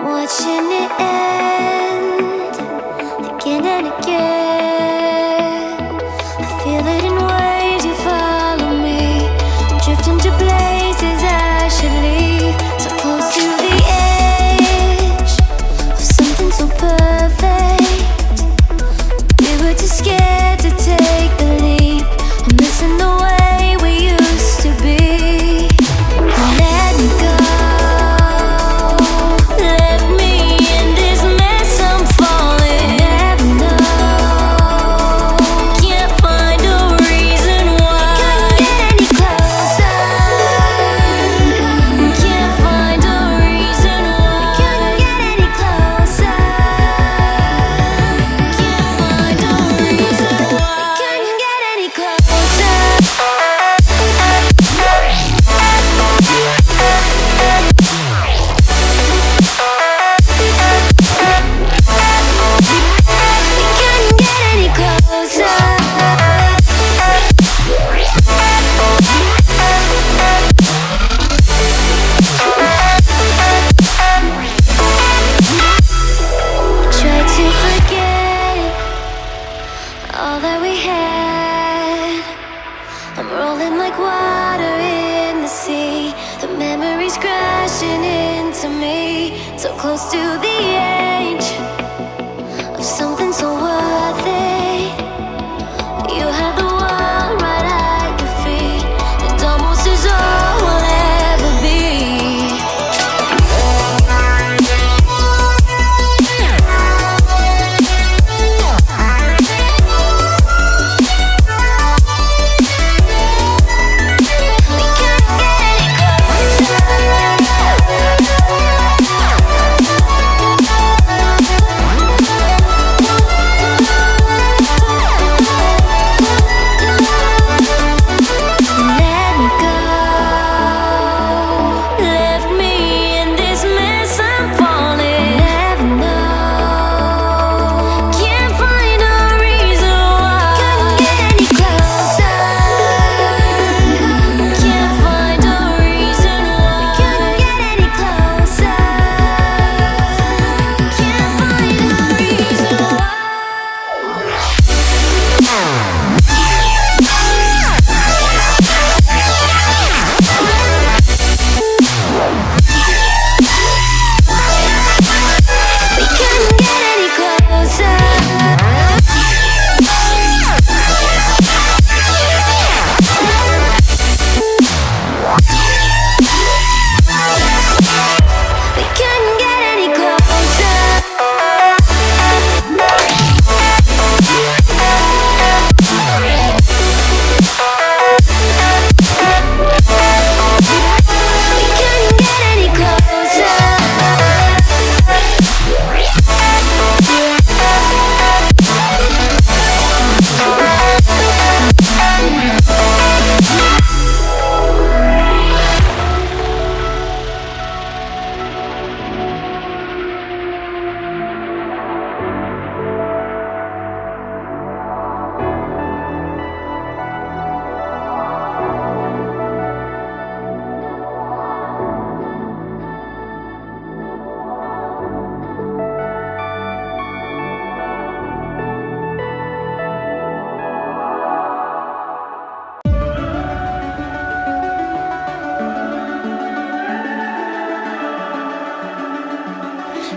watching it end again and again. I feel it in waves, you follow me, drifting to places I should leave. So close to the edge of something so perfect. We were too scared to take the leap. I'm missing the way we used to be. Let me go. All that we had, I'm rolling like water in the sea. The memories crashing into me, so close to the edge of something so worth it. You have the world right at your feet, and almost is all we'll ever be.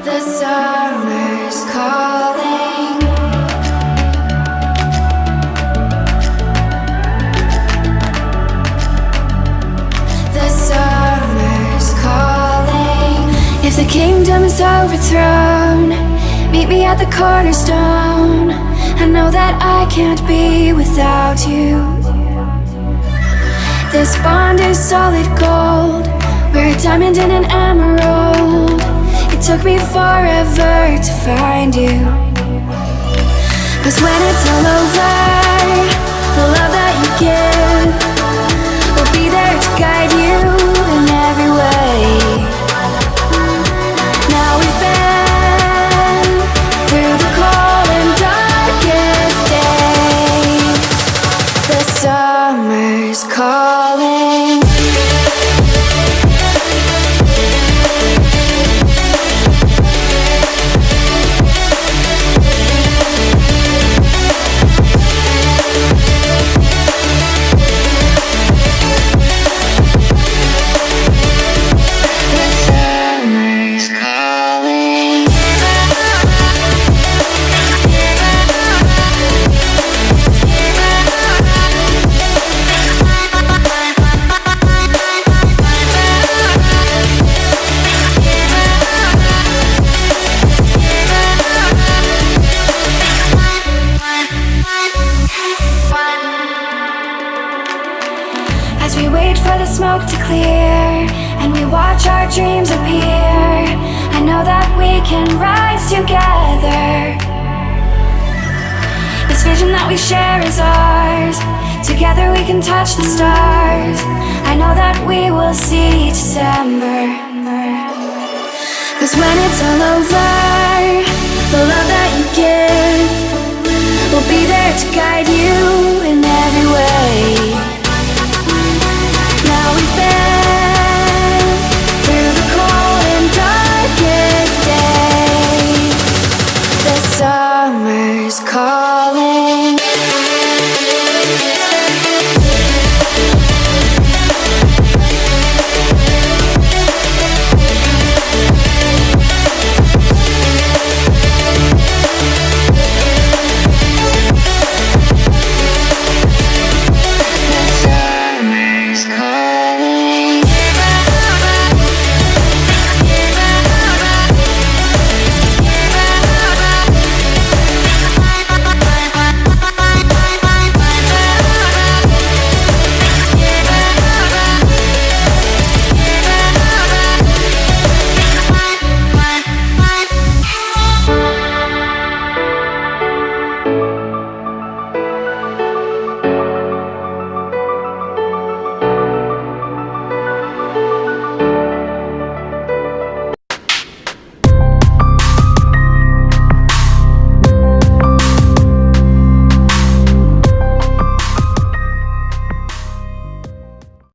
The summer's calling. The summer's calling. If the kingdom is overthrown, meet me at the cornerstone. I know that I can't be without you. This bond is solid gold. We're a diamond and an emerald. It took me forever to find you. 'Cause when it's all over, the love that you give will be there to guide you in every way. Now we've been through the cold and darkest days. The summer's calling. This vision that we share is ours. Together we can touch the stars. I know that we will see December. Cause when it's all over, the love that you give will be there to guide you